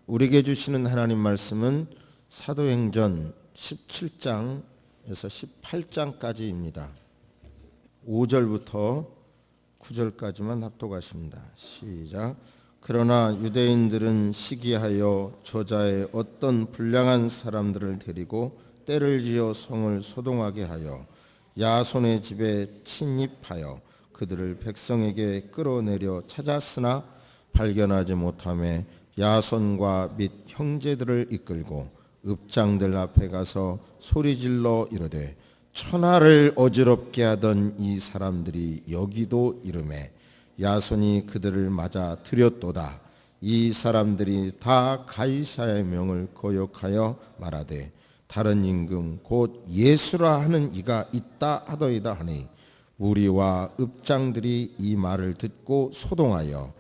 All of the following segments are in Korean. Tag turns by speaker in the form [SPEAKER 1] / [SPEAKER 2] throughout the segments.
[SPEAKER 1] 우리에게 주시는 하나님 말씀은 사도행전 17장에서 18장까지입니다. 5절부터 9절까지만 합독하십니다. 시작. 그러나 유대인들은 시기하여 저자의 어떤 불량한 사람들을 데리고 때를 지어 성을 소동하게 하여 야손의 집에 침입하여 그들을 백성에게 끌어내려 찾았으나 발견하지 못하며 야손과 및 형제들을 이끌고 읍장들 앞에 가서 소리질러 이르되 천하를 어지럽게 하던 이 사람들이 여기도 이르매 야손이 그들을 맞아 들였도다. 이 사람들이 다 가이사의 명을 거역하여 말하되 다른 임금 곧 예수라 하는 이가 있다 하더이다 하니 무리와 읍장들이 이 말을 듣고 소동하여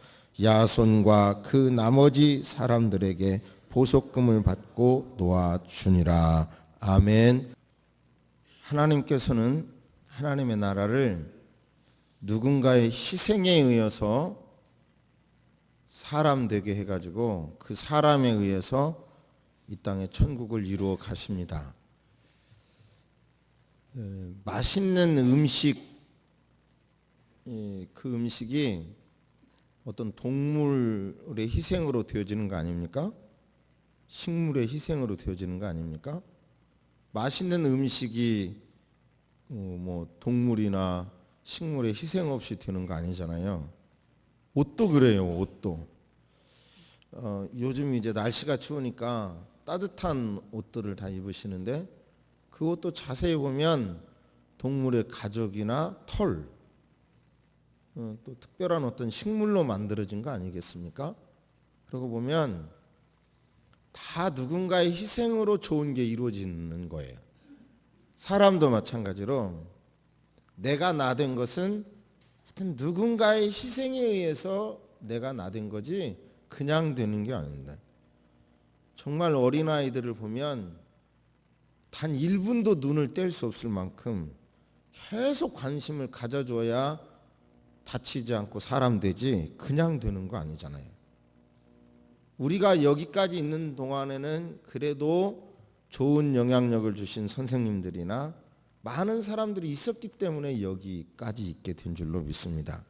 [SPEAKER 1] 야손과 그 나머지 사람들에게 보석금을 받고 놓아주니라. 아멘. 하나님께서는 하나님의 나라를 누군가의 희생에 의해서 사람 되게 해가지고 그 사람에 의해서 이 땅에 천국을 이루어 가십니다. 맛있는 음식, 그 음식이 어떤 동물의 희생으로 되어지는 거 아닙니까? 식물의 희생으로 되어지는 거 아닙니까? 맛있는 음식이 동물이나 식물의 희생 없이 되는 거 아니잖아요. 옷도 그래요. 옷도 요즘 이제 날씨가 추우니까 따뜻한 옷들을 다 입으시는데 그 옷도 자세히 보면 동물의 가죽이나 털, 또 특별한 어떤 식물로 만들어진 거 아니겠습니까? 그러고 보면 다 누군가의 희생으로 좋은 게 이루어지는 거예요. 사람도 마찬가지로 내가 나 된 것은 하여튼 누군가의 희생에 의해서 내가 나 된 거지 그냥 되는 게 아닙니다. 정말 어린아이들을 보면 단 1분도 눈을 뗄 수 없을 만큼 계속 관심을 가져줘야 다치지 않고 사람 되지 그냥 되는 거 아니잖아요. 우리가 여기까지 있는 동안에는 그래도 좋은 영향력을 주신 선생님들이나 많은 사람들이 있었기 때문에 여기까지 있게 된 줄로 믿습니다.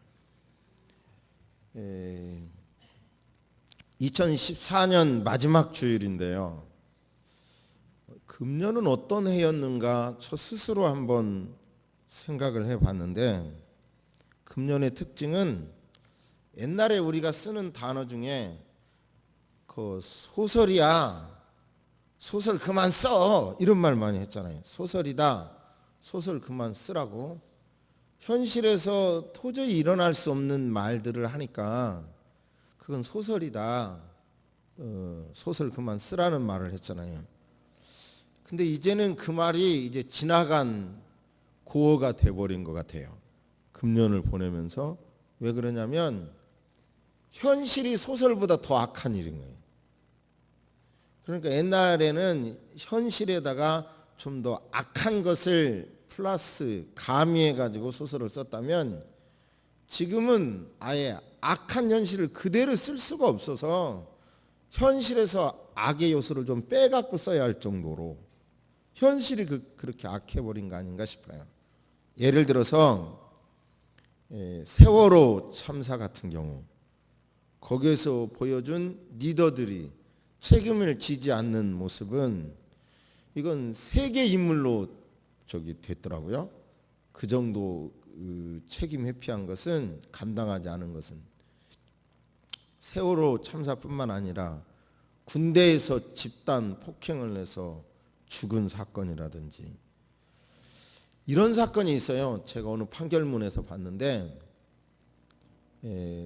[SPEAKER 1] 2014년 마지막 주일인데요. 금년은 어떤 해였는가 저 스스로 한번 생각을 해봤는데 금년의 특징은 옛날에 우리가 쓰는 단어 중에 그 소설이야, 소설 그만 써 이런 말 많이 했잖아요. 소설이다, 소설 그만 쓰라고. 현실에서 도저히 일어날 수 없는 말들을 하니까 그건 소설이다, 소설 그만 쓰라는 말을 했잖아요. 근데 이제는 그 말이 이제 지나간 고어가 돼버린 것 같아요. 금년을 보내면서. 왜 그러냐면 현실이 소설보다 더 악한 일인 거예요. 그러니까 옛날에는 현실에다가 좀 더 악한 것을 플러스 가미해가지고 소설을 썼다면 지금은 아예 악한 현실을 그대로 쓸 수가 없어서 현실에서 악의 요소를 좀 빼갖고 써야 할 정도로 현실이 그렇게 악해버린 거 아닌가 싶어요. 예를 들어서 세월호 참사 같은 경우 거기에서 보여준 리더들이 책임을 지지 않는 모습은 이건 세계 인물로 됐더라고요. 그 정도 책임 회피한 것은, 감당하지 않은 것은 세월호 참사뿐만 아니라 군대에서 집단 폭행을 해서 죽은 사건이라든지 이런 사건이 있어요. 제가 어느 판결문에서 봤는데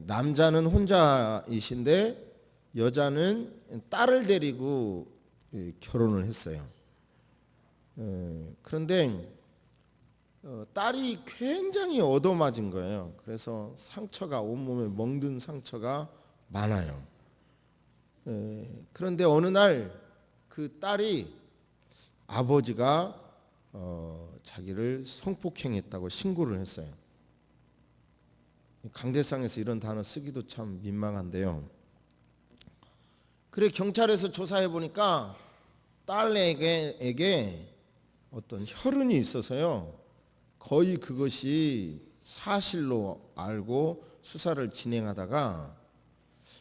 [SPEAKER 1] 남자는 혼자이신데 여자는 딸을 데리고 결혼을 했어요. 그런데 딸이 굉장히 얻어맞은 거예요. 그래서 상처가, 온몸에 멍든 상처가 많아요. 그런데 어느 날 그 딸이 아버지가 자기를 성폭행했다고 신고를 했어요. 강대상에서 이런 단어 쓰기도 참 민망한데요. 그래 경찰에서 조사해 보니까 딸에게 어떤 혈흔이 있어서요. 거의 그것이 사실로 알고 수사를 진행하다가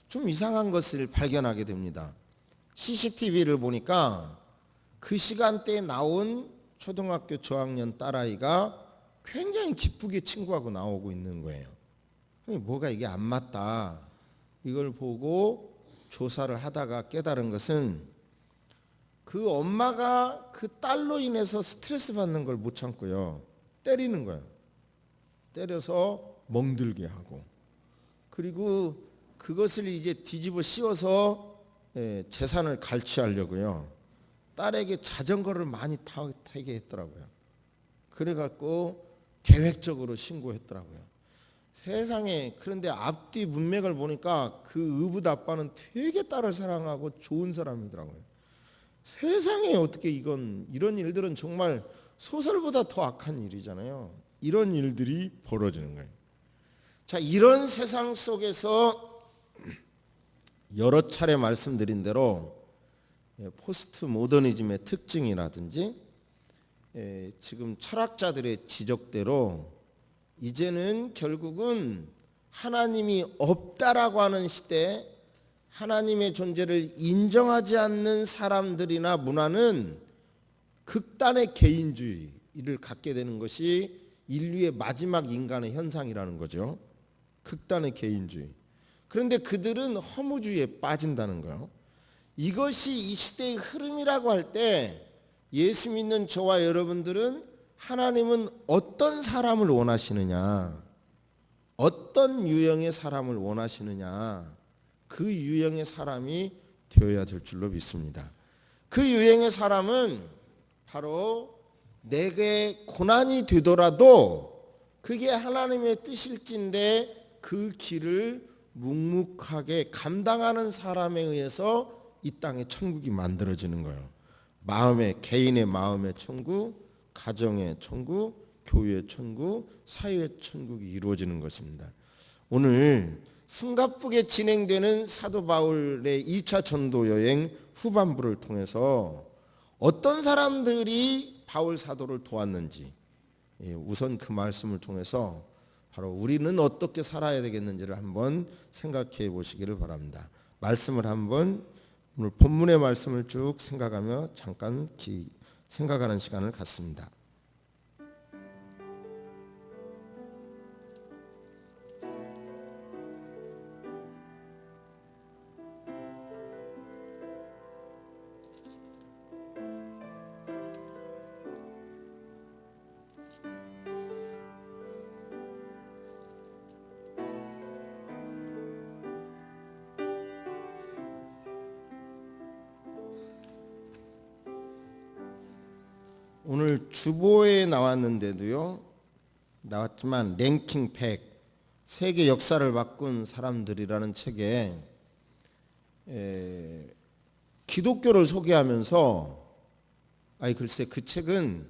[SPEAKER 1] 좀 이상한 것을 발견하게 됩니다. CCTV를 보니까 그 시간대에 나온 초등학교 저학년 딸아이가 굉장히 기쁘게 친구하고 나오고 있는 거예요. 뭐가 이게 안 맞다. 이걸 보고 조사를 하다가 깨달은 것은 그 엄마가 그 딸로 인해서 스트레스 받는 걸 못 참고요. 때리는 거예요. 때려서 멍들게 하고 그리고 그것을 이제 뒤집어 씌워서 재산을 갈취하려고요. 딸에게 자전거를 많이 타게 했더라고요. 그래갖고 계획적으로 신고했더라고요. 세상에. 그런데 앞뒤 문맥을 보니까 그 의붓 아빠는 되게 딸을 사랑하고 좋은 사람이더라고요. 세상에 어떻게 이런 일들은 정말 소설보다 더 악한 일이잖아요. 이런 일들이 벌어지는 거예요. 자, 이런 세상 속에서 여러 차례 말씀드린 대로 포스트 모더니즘의 특징이라든지 지금 철학자들의 지적대로 이제는 결국은 하나님이 없다라고 하는 시대에 하나님의 존재를 인정하지 않는 사람들이나 문화는 극단의 개인주의를 갖게 되는 것이 인류의 마지막 인간의 현상이라는 거죠. 극단의 개인주의. 그런데 그들은 허무주의에 빠진다는 거예요. 이것이 이 시대의 흐름이라고 할 때 예수 믿는 저와 여러분들은 하나님은 어떤 사람을 원하시느냐, 어떤 유형의 사람을 원하시느냐, 그 유형의 사람이 되어야 될 줄로 믿습니다. 그 유형의 사람은 바로 내게 고난이 되더라도 그게 하나님의 뜻일진데 그 길을 묵묵하게 감당하는 사람에 의해서 이 땅에 천국이 만들어지는 거예요. 개인의 마음의 천국, 가정의 천국, 교회의 천국, 사회의 천국이 이루어지는 것입니다. 오늘 숨가쁘게 진행되는 사도 바울의 2차 전도 여행 후반부를 통해서 어떤 사람들이 바울 사도를 도왔는지 우선 그 말씀을 통해서 바로 우리는 어떻게 살아야 되겠는지를 한번 생각해 보시기를 바랍니다. 말씀을 한번 오늘 본문의 말씀을 쭉 생각하며 잠깐 생각하는 시간을 갖습니다. 오늘 주보에 나왔지만 랭킹 100 세계 역사를 바꾼 사람들이라는 책에 기독교를 소개하면서 글쎄 그 책은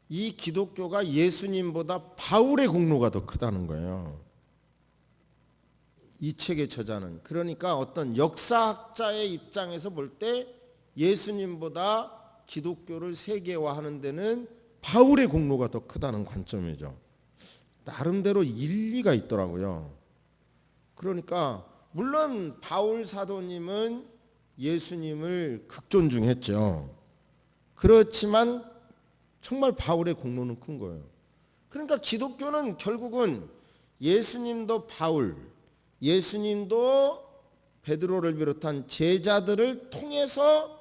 [SPEAKER 1] 이 기독교가 예수님보다 바울의 공로가 더 크다는 거예요. 이 책의 저자는. 그러니까 어떤 역사학자의 입장에서 볼 때 예수님보다 기독교를 세계화하는 데는 바울의 공로가 더 크다는 관점이죠. 나름대로 일리가 있더라고요. 그러니까 물론 바울 사도님은 예수님을 극존중했죠. 그렇지만 정말 바울의 공로는 큰 거예요. 그러니까 기독교는 결국은 예수님도 바울, 예수님도 베드로를 비롯한 제자들을 통해서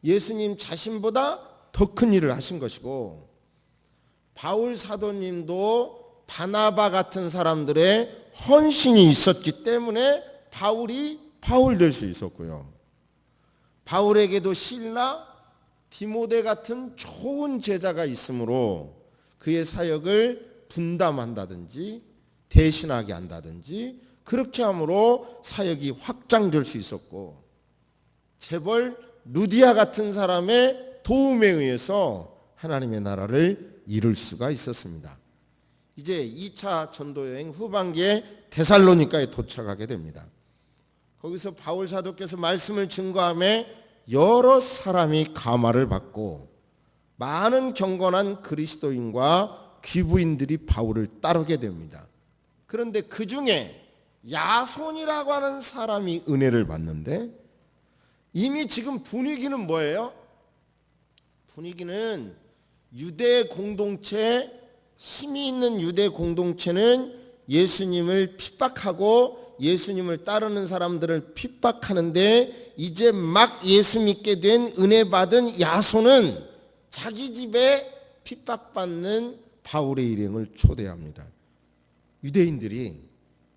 [SPEAKER 1] 예수님 자신보다 더 큰 일을 하신 것이고, 바울 사도님도 바나바 같은 사람들의 헌신이 있었기 때문에 바울이 바울 될 수 있었고요. 바울에게도 실라, 디모데 같은 좋은 제자가 있으므로 그의 사역을 분담한다든지 대신하게 한다든지 그렇게 함으로 사역이 확장될 수 있었고, 재벌 루디아 같은 사람의 도움에 의해서 하나님의 나라를 이룰 수가 있었습니다. 이제 2차 전도여행 후반기에 데살로니가에 도착하게 됩니다. 거기서 바울 사도께서 말씀을 증거하며 여러 사람이 감화를 받고 많은 경건한 그리스도인과 귀부인들이 바울을 따르게 됩니다. 그런데 그 중에 야손이라고 하는 사람이 은혜를 받는데, 이미 지금 분위기는 뭐예요? 분위기는 유대 공동체, 힘이 있는 유대 공동체는 예수님을 핍박하고 예수님을 따르는 사람들을 핍박하는데, 이제 막 예수 믿게 된 은혜 받은 야손은 자기 집에 핍박받는 바울의 일행을 초대합니다. 유대인들이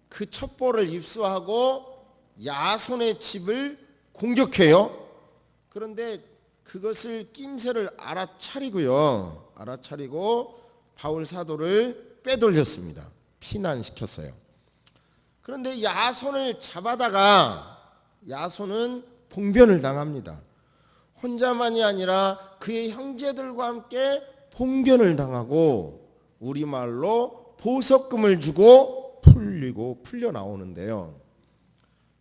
[SPEAKER 1] 그 첩보를 입수하고 야손의 집을 공격해요. 그런데 그것을 낌새를 알아차리고 바울 사도를 빼돌렸습니다. 피난시켰어요. 그런데 야손을 잡아다가 야손은 봉변을 당합니다. 혼자만이 아니라 그의 형제들과 함께 봉변을 당하고 우리말로 보석금을 주고 풀려 나오는데요.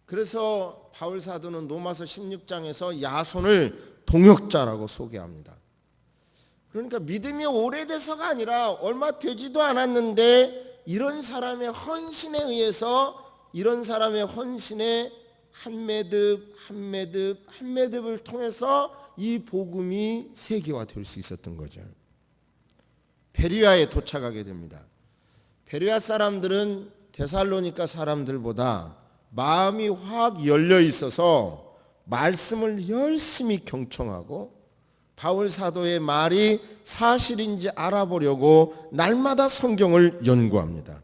[SPEAKER 1] 그래서 바울 사도는 로마서 16장에서 야손을 동역자라고 소개합니다. 그러니까 믿음이 오래돼서가 아니라 얼마 되지도 않았는데 이런 사람의 헌신에 의해서, 이런 사람의 헌신에 한 매듭을 통해서 이 복음이 세계화될 수 있었던 거죠. 베레아에 도착하게 됩니다. 베레아 사람들은 데살로니가 사람들보다 마음이 확 열려 있어서 말씀을 열심히 경청하고 바울 사도의 말이 사실인지 알아보려고 날마다 성경을 연구합니다.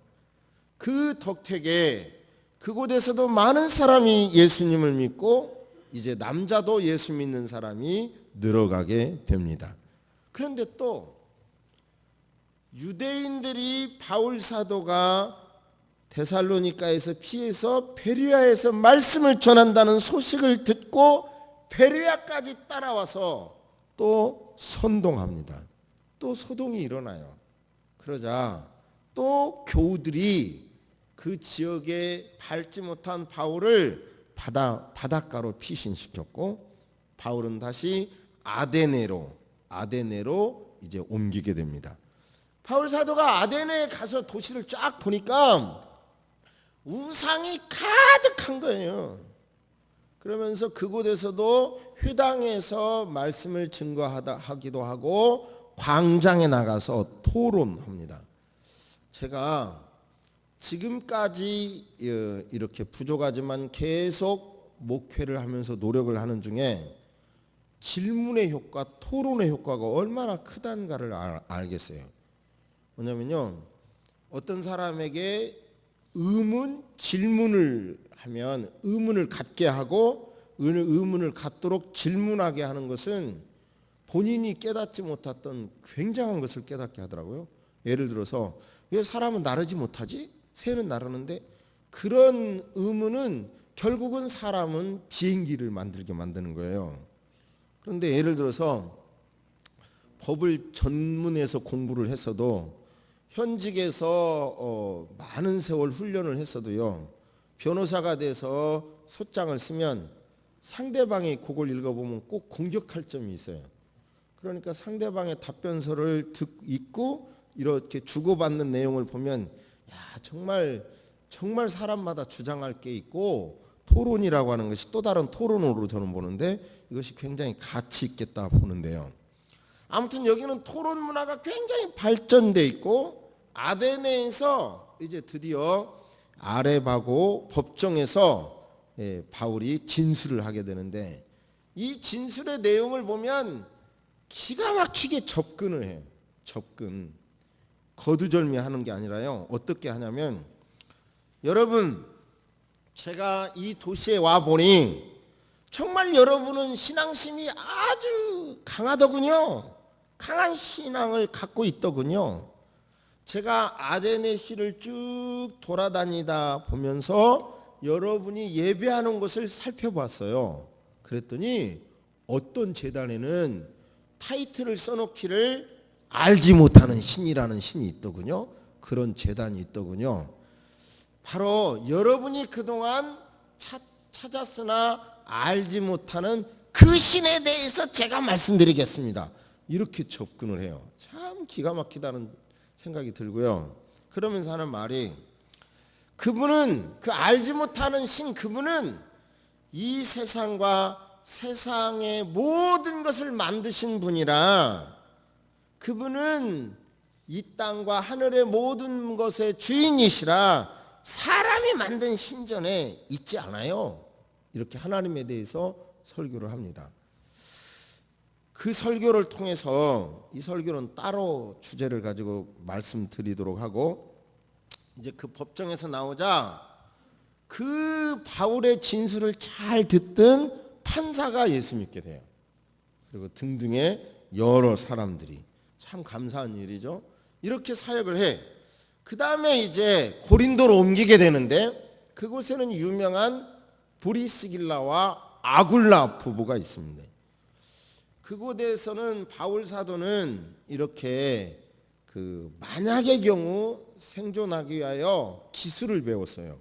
[SPEAKER 1] 그 덕택에 그곳에서도 많은 사람이 예수님을 믿고 이제 남자도 예수 믿는 사람이 늘어가게 됩니다. 그런데 또 유대인들이 바울 사도가 데살로니가에서 피해서 베레아에서 말씀을 전한다는 소식을 듣고 베레아까지 따라와서 또 선동합니다. 또 소동이 일어나요. 그러자 또 교우들이 그 지역에 밟지 못한 바울을 바닷가로 피신시켰고, 바울은 다시 아데네로 이제 옮기게 됩니다. 바울 사도가 아데네에 가서 도시를 쫙 보니까 우상이 가득한 거예요. 그러면서 그곳에서도 회당에서 말씀을 증거하기도 하고 광장에 나가서 토론합니다. 제가 지금까지 이렇게 부족하지만 계속 목회를 하면서 노력을 하는 중에 질문의 효과, 토론의 효과가 얼마나 크단가를 알겠어요. 뭐냐면요, 어떤 사람에게 질문을 하면 의문을 갖게 하고 의문을 갖도록 질문하게 하는 것은 본인이 깨닫지 못했던 굉장한 것을 깨닫게 하더라고요. 예를 들어서 왜 사람은 나르지 못하지? 새는 나르는데, 그런 의문은 결국은 사람은 비행기를 만들게 만드는 거예요. 그런데 예를 들어서 법을 전문해서 공부를 했어도, 현직에서 많은 세월 훈련을 했어도요, 변호사가 돼서 소장을 쓰면 상대방이 그걸 읽어보면 꼭 공격할 점이 있어요. 그러니까 상대방의 답변서를 읽고 이렇게 주고받는 내용을 보면, 야, 정말 사람마다 주장할 게 있고, 토론이라고 하는 것이 또 다른 토론으로 저는 보는데 이것이 굉장히 가치 있겠다 보는데요. 아무튼 여기는 토론 문화가 굉장히 발전돼 있고, 아데네에서 이제 드디어 아레바고 법정에서 바울이 진술을 하게 되는데, 이 진술의 내용을 보면 기가 막히게 접근을 해요. 거두절미하는 게 아니라요, 어떻게 하냐면, 여러분, 제가 이 도시에 와 보니 정말 여러분은 신앙심이 아주 강하더군요. 강한 신앙을 갖고 있더군요. 제가 아데네시를 쭉 돌아다니다 보면서 여러분이 예배하는 곳을 살펴봤어요. 그랬더니 어떤 제단에는 타이틀을 써놓기를 알지 못하는 신이라는 신이 있더군요. 그런 제단이 있더군요. 바로 여러분이 그동안 찾았으나 알지 못하는 그 신에 대해서 제가 말씀드리겠습니다. 이렇게 접근을 해요. 참 기가 막히다는 생각이 들고요. 그러면서 하는 말이, 그분은, 그 알지 못하는 신, 그분은 이 세상과 세상의 모든 것을 만드신 분이라, 그분은 이 땅과 하늘의 모든 것의 주인이시라 사람이 만든 신전에 있지 않아요. 이렇게 하나님에 대해서 설교를 합니다. 그 설교를 통해서, 이 설교는 따로 주제를 가지고 말씀드리도록 하고, 이제 그 법정에서 나오자 그 바울의 진술을 잘 듣던 판사가 예수 믿게 돼요. 그리고 등등의 여러 사람들이, 참 감사한 일이죠. 이렇게 사역을 해. 그 다음에 이제 고린도로 옮기게 되는데, 그곳에는 유명한 브리스길라와 아굴라 부부가 있습니다. 그곳에서는 바울 사도는 이렇게 그 만약의 경우 생존하기 위하여 기술을 배웠어요.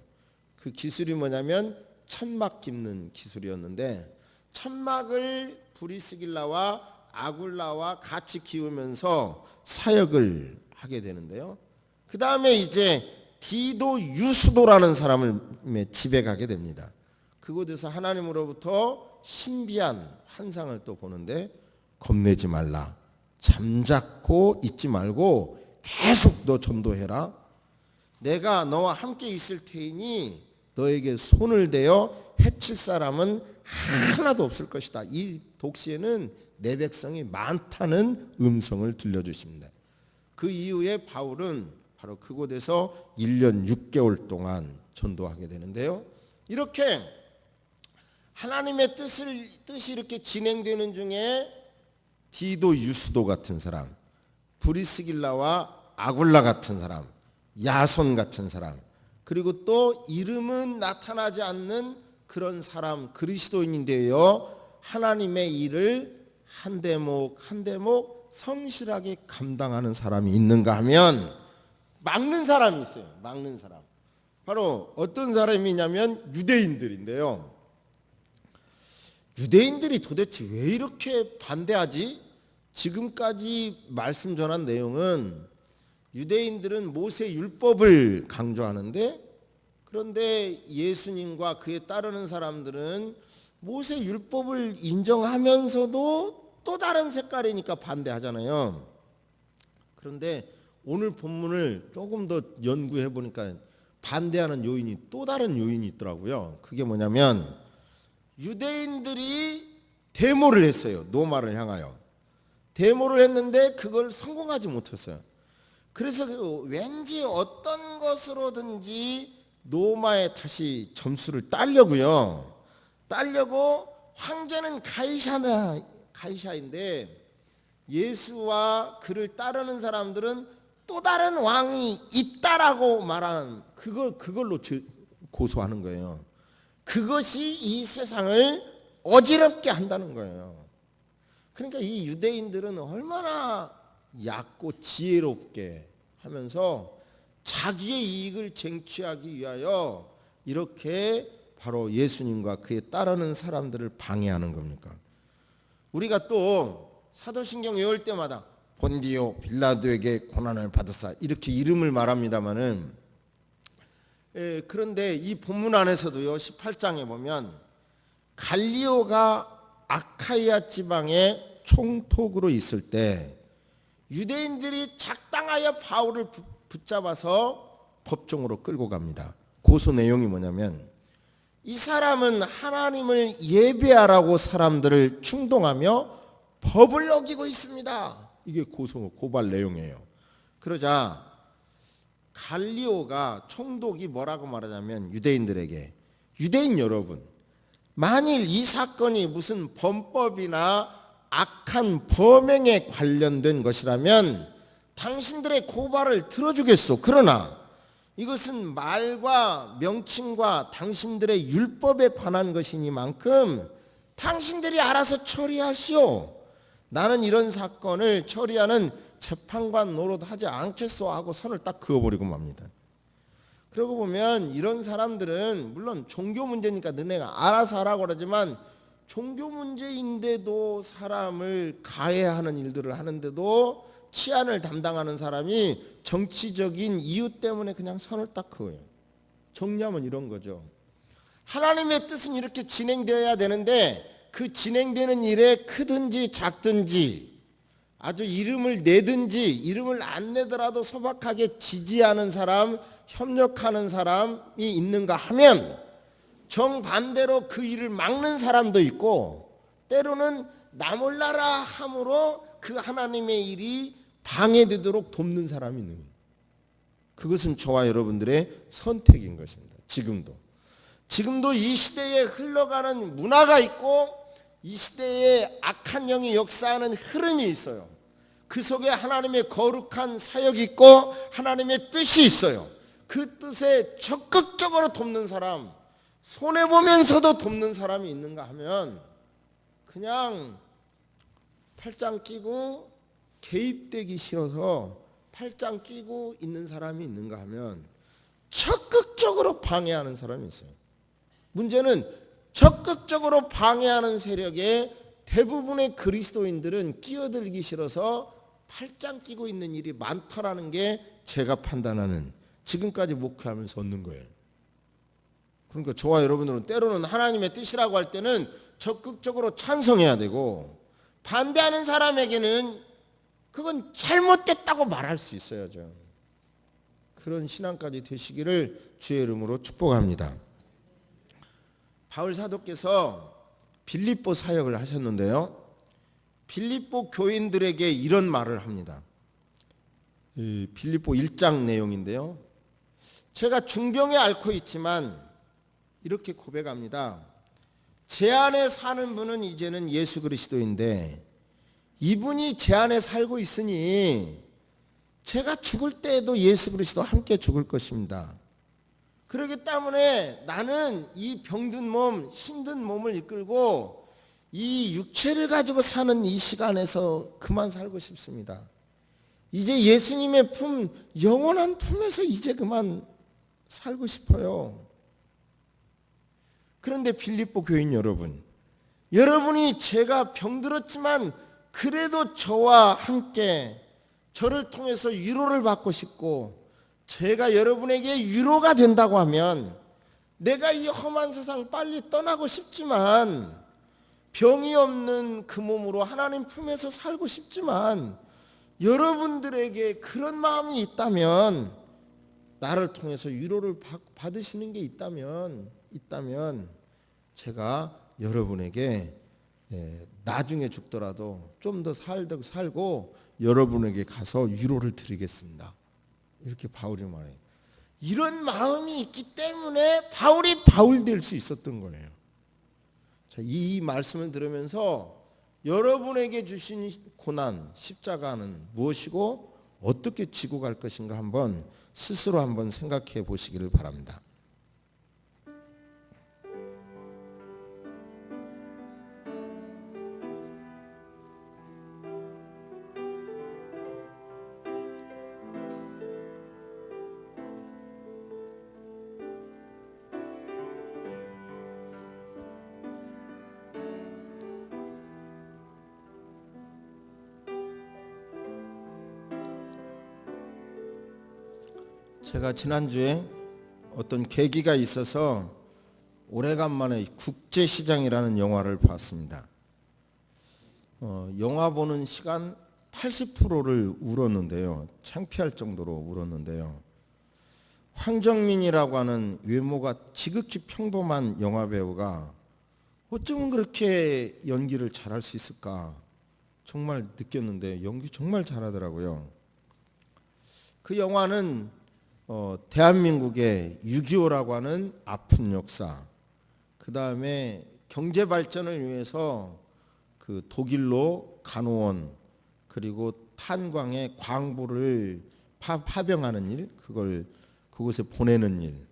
[SPEAKER 1] 그 기술이 뭐냐면 천막 깁는 기술이었는데, 천막을 브리스길라와 아굴라와 같이 기우면서 사역을 하게 되는데요. 그 다음에 이제 디도 유스도라는 사람의 집에 가게 됩니다. 그곳에서 하나님으로부터 신비한 환상을 또 보는데, 겁내지 말라, 잠자코 있지 말고 계속 너 전도해라. 내가 너와 함께 있을 테이니 너에게 손을 대어 해칠 사람은 하나도 없을 것이다. 이 독시에는 내 백성이 많다는 음성을 들려주십니다. 그 이후에 바울은 바로 그곳에서 1년 6개월 동안 전도하게 되는데요. 이렇게 하나님의 뜻이 이렇게 진행되는 중에 디도 유스도 같은 사람, 브리스길라와 아굴라 같은 사람, 야손 같은 사람, 그리고 또 이름은 나타나지 않는 그런 사람, 그리스도인인데요, 하나님의 일을 한 대목 한 대목 성실하게 감당하는 사람이 있는가 하면 막는 사람이 있어요. 막는 사람. 바로 어떤 사람이냐면 유대인들인데요. 유대인들이 도대체 왜 이렇게 반대하지? 지금까지 말씀 전한 내용은 유대인들은 모세 율법을 강조하는데, 그런데 예수님과 그에 따르는 사람들은 모세 율법을 인정하면서도 또 다른 색깔이니까 반대하잖아요. 그런데 오늘 본문을 조금 더 연구해 보니까 반대하는 요인이 또 다른 요인이 있더라고요. 그게 뭐냐면 유대인들이 데모를 했어요. 노마를 향하여 데모를 했는데 그걸 성공하지 못했어요. 그래서 왠지 어떤 것으로든지 노마에 다시 점수를 따려고요. 따려고 황제는 가이사인데 예수와 그를 따르는 사람들은 또 다른 왕이 있다라고 말한 그걸로 고소하는 거예요. 그것이 이 세상을 어지럽게 한다는 거예요. 그러니까 이 유대인들은 얼마나 얕고 지혜롭게 하면서 자기의 이익을 쟁취하기 위하여 이렇게 바로 예수님과 그에 따르는 사람들을 방해하는 겁니까? 우리가 또 사도신경 외울 때마다 본디오 빌라도에게 고난을 받았사 이렇게 이름을 말합니다마는, 그런데 이 본문 안에서도요 18장에 보면 갈리오가 아카이아 지방의 총독으로 있을 때 유대인들이 작당하여 바울을 붙잡아서 법정으로 끌고 갑니다. 고소 내용이 뭐냐면 이 사람은 하나님을 예배하라고 사람들을 충동하며 법을 어기고 있습니다. 이게 고발 내용이에요. 그러자 갈리오가 총독이 뭐라고 말하냐면 유대인들에게, 유대인 여러분, 만일 이 사건이 무슨 범법이나 악한 범행에 관련된 것이라면 당신들의 고발을 들어주겠소. 그러나 이것은 말과 명칭과 당신들의 율법에 관한 것이니만큼 당신들이 알아서 처리하시오. 나는 이런 사건을 처리하는 재판관 노릇 하지 않겠소 하고 선을 딱 그어버리고 맙니다. 그러고 보면 이런 사람들은 물론 종교 문제니까 너네가 알아서 하라고 그러지만 종교 문제인데도 사람을 가해하는 일들을 하는데도 치안을 담당하는 사람이 정치적인 이유 때문에 그냥 선을 딱 그어요. 정리하면 이런 거죠. 하나님의 뜻은 이렇게 진행되어야 되는데 그 진행되는 일에 크든지 작든지 아주 이름을 내든지 이름을 안 내더라도 소박하게 지지하는 사람, 협력하는 사람이 있는가 하면 정반대로 그 일을 막는 사람도 있고 때로는 나 몰라라 함으로 그 하나님의 일이 방해되도록 돕는 사람이 있는 거예요. 그것은 저와 여러분들의 선택인 것입니다. 지금도 이 시대에 흘러가는 문화가 있고 이 시대에 악한 영이 역사하는 흐름이 있어요. 그 속에 하나님의 거룩한 사역이 있고 하나님의 뜻이 있어요. 그 뜻에 적극적으로 돕는 사람, 손해보면서도 돕는 사람이 있는가 하면 그냥 팔짱 끼고 개입되기 싫어서 팔짱 끼고 있는 사람이 있는가 하면 적극적으로 방해하는 사람이 있어요. 문제는 적극적으로 방해하는 세력에 대부분의 그리스도인들은 끼어들기 싫어서 팔짱 끼고 있는 일이 많더라는 게 제가 판단하는 지금까지 목회하면서 얻는 거예요. 그러니까 저와 여러분들은 때로는 하나님의 뜻이라고 할 때는 적극적으로 찬성해야 되고 반대하는 사람에게는 그건 잘못됐다고 말할 수 있어야죠. 그런 신앙까지 되시기를 주의 이름으로 축복합니다. 바울 사도께서 빌립보 사역을 하셨는데요. 빌립보 교인들에게 이런 말을 합니다. 빌립보 1장 내용인데요. 제가 중병에 앓고 있지만 이렇게 고백합니다. 제 안에 사는 분은 이제는 예수 그리스도인데 이분이 제 안에 살고 있으니 제가 죽을 때에도 예수 그리스도와 함께 죽을 것입니다. 그렇기 때문에 나는 이 병든 몸, 힘든 몸을 이끌고 이 육체를 가지고 사는 이 시간에서 그만 살고 싶습니다. 이제 예수님의 품, 영원한 품에서 이제 그만 살고 싶어요. 그런데 빌립보 교인 여러분, 여러분이 제가 병들었지만 그래도 저와 함께 저를 통해서 위로를 받고 싶고 제가 여러분에게 위로가 된다고 하면 내가 이 험한 세상 빨리 떠나고 싶지만 병이 없는 그 몸으로 하나님 품에서 살고 싶지만 여러분들에게 그런 마음이 있다면 나를 통해서 위로를 받으시는 게 있다면 제가 여러분에게 나중에 죽더라도 좀 더 살고 여러분에게 가서 위로를 드리겠습니다. 이렇게 바울이 말해요. 이런 마음이 있기 때문에 바울이 바울 될 수 있었던 거예요. 자, 이 말씀을 들으면서 여러분에게 주신 고난, 십자가는 무엇이고 어떻게 지고 갈 것인가 한번 스스로 한번 생각해 보시기를 바랍니다. 제가 지난주에 어떤 계기가 있어서 오래간만에 국제시장이라는 영화를 봤습니다. 영화 보는 시간 80%를 울었는데요. 창피할 정도로 울었는데요. 황정민이라고 하는 외모가 지극히 평범한 영화배우가 어쩌면 그렇게 연기를 잘할 수 있을까 정말 느꼈는데 연기 정말 잘하더라고요. 그 영화는 대한민국의 6.25라고 하는 아픈 역사, 그 다음에 경제 발전을 위해서 그 독일로 간호원 그리고 탄광의 광부를 파병하는 일, 그걸 그곳에 보내는 일,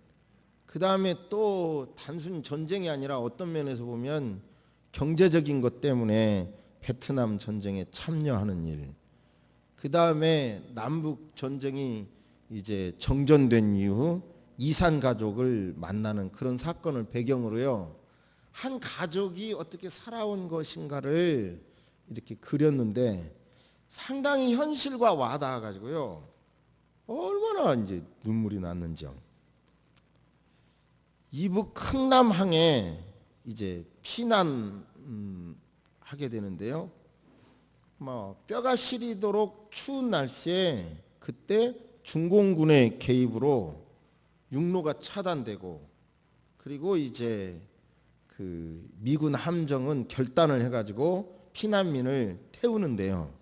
[SPEAKER 1] 그 다음에 또 단순 전쟁이 아니라 어떤 면에서 보면 경제적인 것 때문에 베트남 전쟁에 참여하는 일, 그 다음에 남북 전쟁이 이제 정전된 이후 이산 가족을 만나는 그런 사건을 배경으로요. 한 가족이 어떻게 살아온 것인가를 이렇게 그렸는데 상당히 현실과 와닿아 가지고요. 얼마나 이제 눈물이 났는지요. 이북 흥남항에 이제 피난하게 되는데요. 뼈가 시리도록 추운 날씨에 그때 중공군의 개입으로 육로가 차단되고, 그리고 이제 그 미군 함정은 결단을 해가지고 피난민을 태우는데요.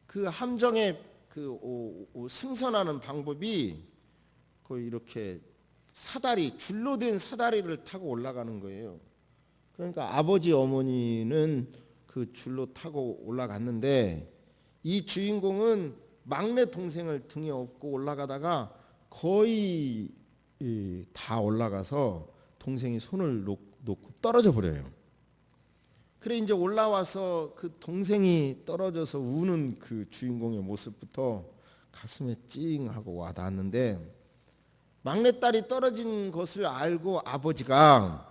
[SPEAKER 1] 그 함정에 승선하는 방법이 거의 이렇게 사다리, 줄로 된 사다리를 타고 올라가는 거예요. 그러니까 아버지 어머니는 그 줄로 타고 올라갔는데 이 주인공은 막내 동생을 등에 업고 올라가다가 거의 다 올라가서 동생이 손을 놓고 떨어져 버려요. 그래 이제 올라와서 그 동생이 떨어져서 우는 그 주인공의 모습부터 가슴에 찡하고 와닿았는데, 막내딸이 떨어진 것을 알고 아버지가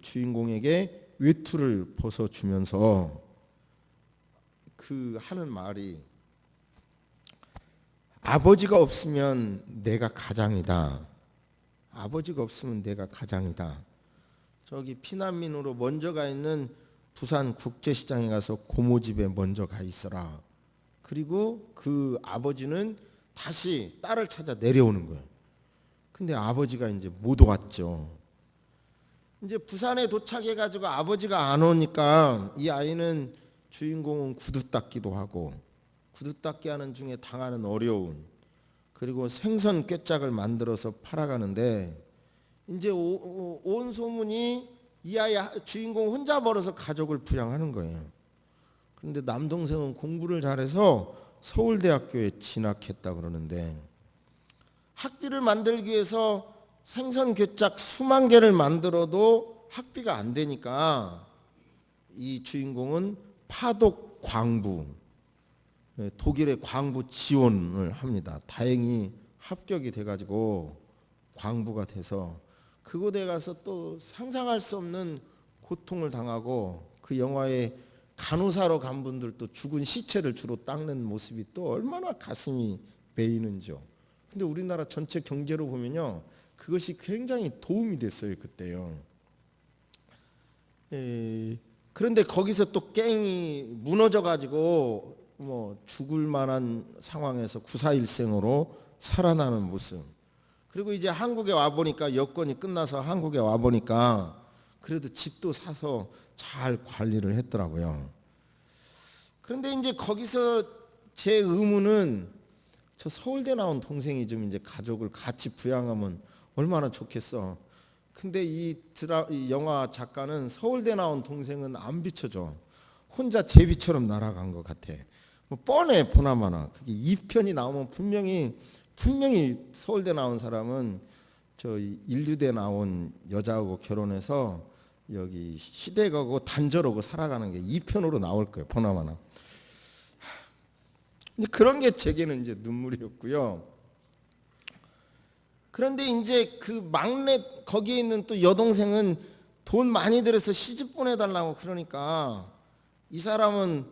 [SPEAKER 1] 주인공에게 외투를 벗어주면서 그 하는 말이, 아버지가 없으면 내가 가장이다. 아버지가 없으면 내가 가장이다. 저기 피난민으로 먼저 가 있는 부산 국제시장에 가서 고모 집에 먼저 가 있어라. 그리고 그 아버지는 다시 딸을 찾아 내려오는 거예요. 근데 아버지가 이제 못 왔죠. 이제 부산에 도착해 가지고 아버지가 안 오니까 이 아이는, 주인공은 구두 닦기도 하고, 구두 닦기 하는 중에 당하는 어려움, 그리고 생선 꿰짝을 만들어서 팔아가는데, 이제 온 소문이 이 아이 주인공 혼자 벌어서 가족을 부양하는 거예요. 그런데 남동생은 공부를 잘해서 서울대학교에 진학했다 그러는데, 학비를 만들기 위해서 생선 꿰짝 수만 개를 만들어도 학비가 안 되니까 이 주인공은 파독 광부, 독일의 광부 지원을 합니다. 다행히 합격이 돼가지고 광부가 돼서 그곳에 가서 또 상상할 수 없는 고통을 당하고, 그 영화에 간호사로 간 분들도 죽은 시체를 주로 닦는 모습이 또 얼마나 가슴이 베이는지요. 근데 우리나라 전체 경제로 보면요, 그것이 굉장히 도움이 됐어요 그때요. 그런데 거기서 또 깽이 무너져 가지고 죽을 만한 상황에서 구사일생으로 살아나는 모습. 그리고 이제 한국에 와 보니까, 여권이 끝나서 한국에 와 보니까 그래도 집도 사서 잘 관리를 했더라고요. 그런데 이제 거기서 제 의문은, 저 서울대 나온 동생이 좀 이제 가족을 같이 부양하면 얼마나 좋겠어. 근데 이 영화 작가는 서울대 나온 동생은 안 비춰줘. 혼자 제비처럼 날아간 것 같아. 뻔해 보나마나. 그게 2편이 나오면 분명히 서울대 나온 사람은 저 인류대 나온 여자하고 결혼해서 여기 시댁 가고 단절하고 살아가는 게 2편으로 나올 거예요 보나마나. 근데 그런 게 제게는 이제 눈물이었고요. 그런데 이제 그 막내, 거기에 있는 또 여동생은 돈 많이 들여서 시집 보내달라고 그러니까, 이 사람은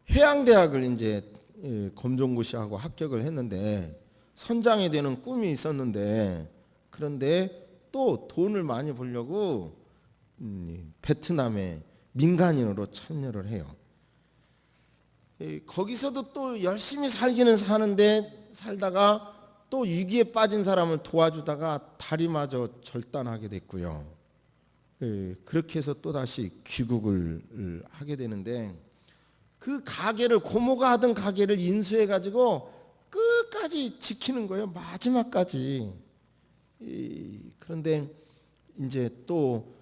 [SPEAKER 1] 해양대학을 이제 검정고시하고 합격을 했는데 선장이 되는 꿈이 있었는데, 그런데 또 돈을 많이 벌려고 베트남에 민간인으로 참여를 해요. 거기서도 또 열심히 살기는 사는데, 살다가 또 위기에 빠진 사람을 도와주다가 다리마저 절단하게 됐고요. 그렇게 해서 또 다시 귀국을 하게 되는데, 그 가게를, 고모가 하던 가게를 인수해 가지고 끝까지 지키는 거예요, 마지막까지. 그런데 이제 또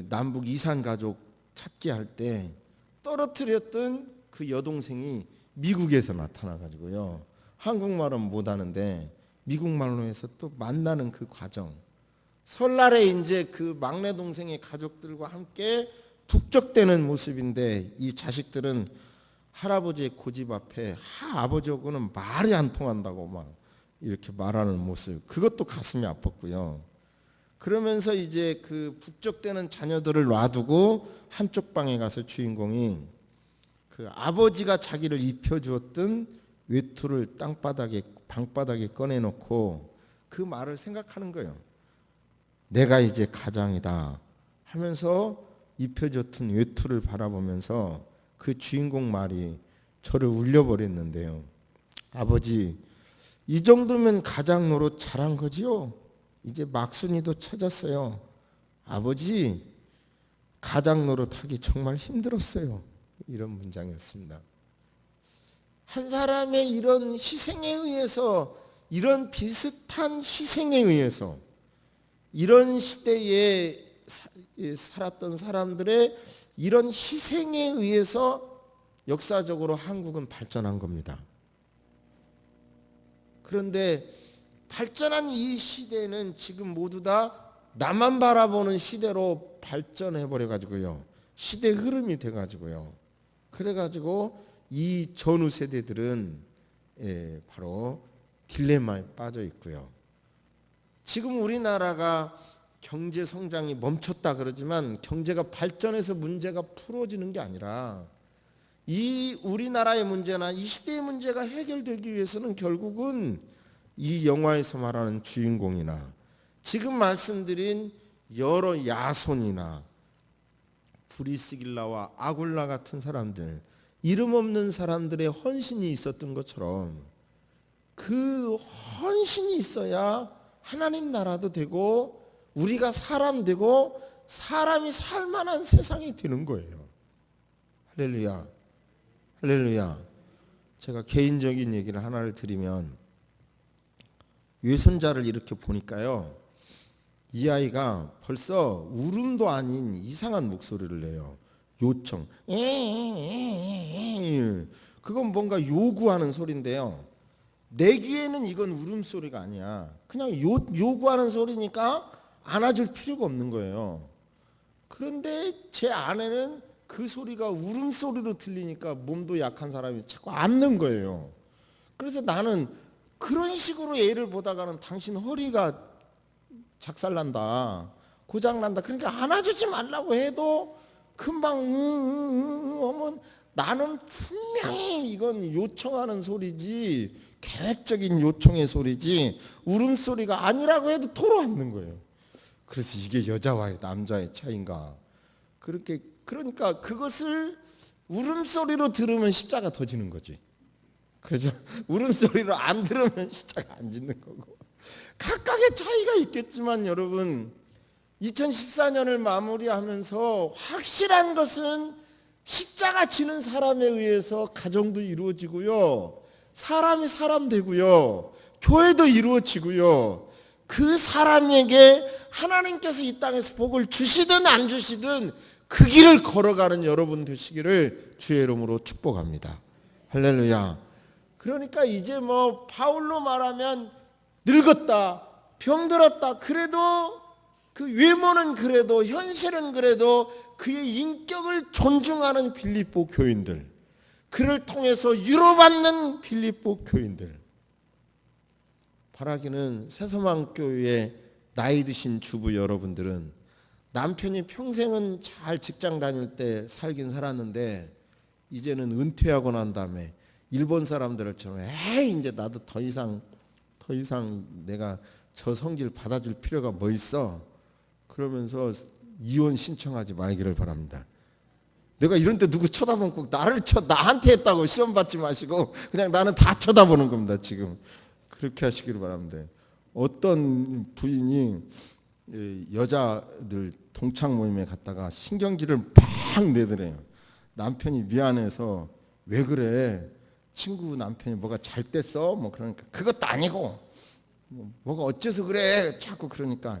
[SPEAKER 1] 남북 이산 가족 찾기 할 때 떨어뜨렸던 그 여동생이 미국에서 나타나 가지고요, 한국말은 못하는데 미국말로 해서 또 만나는 그 과정. 설날에 이제 그 막내 동생의 가족들과 함께 북적대는 모습인데, 이 자식들은 할아버지의 고집 앞에 아버지하고는 말이 안 통한다고 막 이렇게 말하는 모습, 그것도 가슴이 아팠고요. 그러면서 이제 그 북적대는 자녀들을 놔두고 한쪽 방에 가서 주인공이 그 아버지가 자기를 입혀주었던 외투를 방바닥에 꺼내놓고 그 말을 생각하는 거예요. 내가 이제 가장이다 하면서 입혀줬던 외투를 바라보면서 그 주인공 말이 저를 울려버렸는데요. 아버지, 이 정도면 가장 노릇 잘한 거지요? 이제 막순이도 찾았어요. 아버지, 가장 노릇하기 정말 힘들었어요. 이런 문장이었습니다. 한 사람의 이런 희생에 의해서, 이런 비슷한 희생에 의해서 이런 시대에 살았던 사람들의 이런 희생에 의해서 역사적으로 한국은 발전한 겁니다. 그런데 발전한 이 시대는 지금 모두 다 나만 바라보는 시대로 발전해 버려 가지고요. 시대 흐름이 돼 가지고요. 그래 가지고 이 전후 세대들은 바로 딜레마에 빠져 있고요. 지금 우리나라가 경제 성장이 멈췄다 그러지만 경제가 발전해서 문제가 풀어지는 게 아니라 이 우리나라의 문제나 이 시대의 문제가 해결되기 위해서는 결국은 이 영화에서 말하는 주인공이나 지금 말씀드린 여러 야손이나 브리스길라와 아굴라 같은 사람들, 이름 없는 사람들의 헌신이 있었던 것처럼 그 헌신이 있어야 하나님 나라도 되고 우리가 사람 되고 사람이 살만한 세상이 되는 거예요. 할렐루야, 할렐루야. 제가 개인적인 얘기를 하나를 드리면, 외손자를 이렇게 보니까요, 이 아이가 벌써 울음도 아닌 이상한 목소리를 내요. 요청. 그건 뭔가 요구하는 소리인데요. 내 귀에는 이건 울음소리가 아니야. 그냥 요구하는 소리니까 안아줄 필요가 없는 거예요. 그런데 제 아내는 그 소리가 울음소리로 들리니까 몸도 약한 사람이 자꾸 안는 거예요. 그래서 나는 그런 식으로 애를 보다가는 당신 허리가 작살난다, 고장난다, 그러니까 안아주지 말라고 해도 금방 하면 나는 분명히 이건 요청하는 소리지, 계획적인 요청의 소리지 울음소리가 아니라고 해도 토로앉는 거예요. 그래서 이게 여자와의 남자의 차이인가. 그러니까 그것을 울음소리로 들으면 십자가 더 지는 거지. 그렇죠? 울음소리로 안 들으면 십자가 안 짓는 거고. 각각의 차이가 있겠지만 여러분, 2014년을 마무리하면서 확실한 것은 십자가 지는 사람에 의해서 가정도 이루어지고요, 사람이 사람 되고요, 교회도 이루어지고요, 그 사람에게 하나님께서 이 땅에서 복을 주시든 안 주시든 그 길을 걸어가는 여러분 되시기를 주의 이름으로 축복합니다. 할렐루야. 그러니까 이제 뭐 바울로 말하면 늙었다, 병들었다, 그래도 그 외모는 그래도, 현실은 그래도 그의 인격을 존중하는 빌립보 교인들, 그를 통해서 위로받는 빌립보 교인들, 바라기는 새소망교회의 나이 드신 주부 여러분들은 남편이 평생은 잘 직장 다닐 때 살긴 살았는데 이제는 은퇴하고 난 다음에 일본 사람들처럼 이제 나도 더 이상 내가 저 성질 받아줄 필요가 뭐 있어, 그러면서 이혼 신청하지 말기를 바랍니다. 내가 이런 때 누구 쳐다보면 꼭 나한테 했다고 시험 받지 마시고 그냥 나는 다 쳐다보는 겁니다. 지금 그렇게 하시기를 바랍니다. 어떤 부인이 여자들 동창 모임에 갔다가 신경질을 막 내더래요. 남편이 미안해서 왜 그래? 친구 남편이 뭐가 잘 됐어? 뭐 그러니까 그것도 아니고 뭐가 어째서 그래? 자꾸 그러니까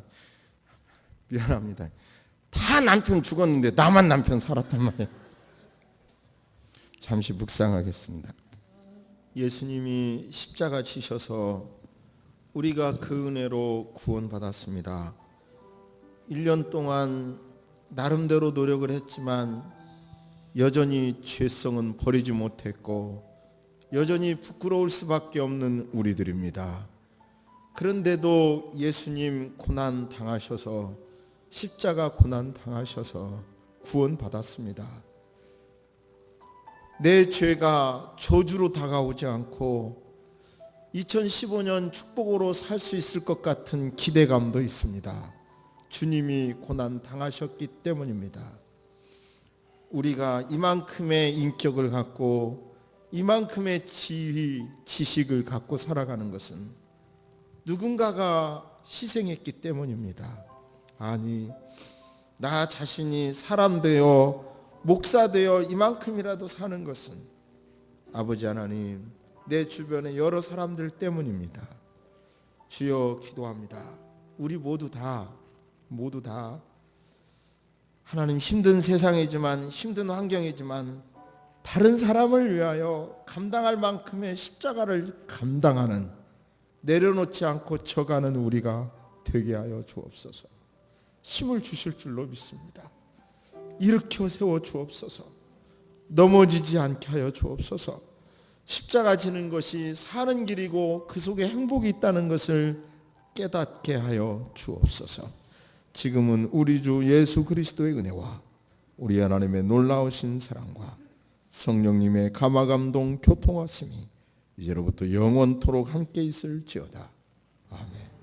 [SPEAKER 1] 미안합니다. 다 남편 죽었는데 나만 남편 살았단 말이에요. 잠시 묵상하겠습니다. 예수님이 십자가 지셔서 우리가 그 은혜로 구원받았습니다. 1년 동안 나름대로 노력을 했지만 여전히 죄성은 버리지 못했고 여전히 부끄러울 수밖에 없는 우리들입니다. 그런데도 예수님 고난 당하셔서 십자가 고난 당하셔서 구원받았습니다. 내 죄가 저주로 다가오지 않고 2015년 축복으로 살 수 있을 것 같은 기대감도 있습니다. 주님이 고난 당하셨기 때문입니다. 우리가 이만큼의 인격을 갖고 이만큼의 지위, 지식을 갖고 살아가는 것은 누군가가 희생했기 때문입니다. 아니, 나 자신이 사람 되어 목사 되어 이만큼이라도 사는 것은 아버지 하나님, 내 주변의 여러 사람들 때문입니다. 주여, 기도합니다. 우리 모두 다 하나님, 힘든 세상이지만, 힘든 환경이지만 다른 사람을 위하여 감당할 만큼의 십자가를 감당하는, 내려놓지 않고 져가는 우리가 되게 하여 주옵소서. 힘을 주실 줄로 믿습니다. 일으켜 세워 주옵소서. 넘어지지 않게 하여 주옵소서. 십자가 지는 것이 사는 길이고 그 속에 행복이 있다는 것을 깨닫게 하여 주옵소서. 지금은 우리 주 예수 그리스도의 은혜와 우리 하나님의 놀라우신 사랑과 성령님의 감화감동 교통하심이 이제로부터 영원토록 함께 있을지어다. 아멘.